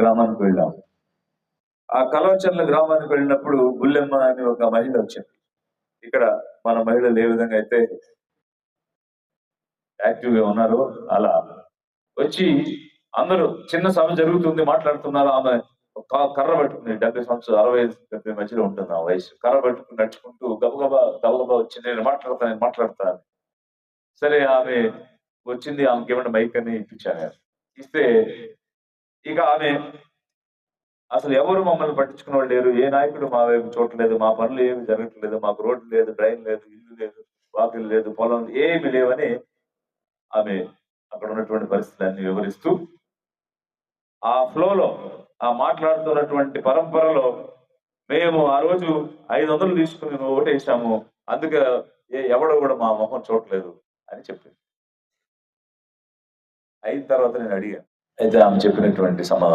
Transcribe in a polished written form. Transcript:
గ్రామానికి వెళ్ళాం. ఆ కలవచర్ల గ్రామానికి వెళ్ళినప్పుడు బుల్లెమ్మ అని ఒక మహిళ వచ్చింది. ఇక్కడ మన మహిళలు ఏ విధంగా అయితే యాక్టివ్ గా ఉన్నారో అలా వచ్చి అందరూ చిన్న సభ జరుగుతుంది, మాట్లాడుతున్నారు. ఆమె కర్ర పట్టుకుని 70 సంవత్సరాలు 65 మధ్యలో ఉంటుంది ఆ వయసు. కర్ర పట్టుకుని నడుచుకుంటూ గబగబా గబగబా వచ్చి నేను మాట్లాడతాను. సరే ఆమె వచ్చింది, ఆమెకి ఇవ్వండి మైక్ అని ఇప్పించాను. ఇస్తే ఇక ఆమె అసలు ఎవరు మమ్మల్ని పట్టించుకున్న వాళ్ళు లేరు, ఏ నాయకుడు మా వైపు చూడలేదు, మా పనులు ఏమి జరగట్లేదు, మాకు రోడ్డు లేదు, డ్రైన్ లేదు, ఇల్లు లేదు, వాకిలు లేదు, పొలం ఏమి లేవని ఆమె అక్కడ ఉన్నటువంటి పరిస్థితులన్నీ వివరిస్తూ ఆ ఫ్లోలో ఆ మాట్లాడుతున్నటువంటి పరంపరలో మేము ఆ రోజు 500 తీసుకుని ఓటేసాము, అందుకే ఎవడో కూడా మా మొహం చూడలేదు అని చెప్పింది. అయిన తర్వాత నేను అడిగాను, అయితే ఆమె చెప్పినటువంటి సమాధానం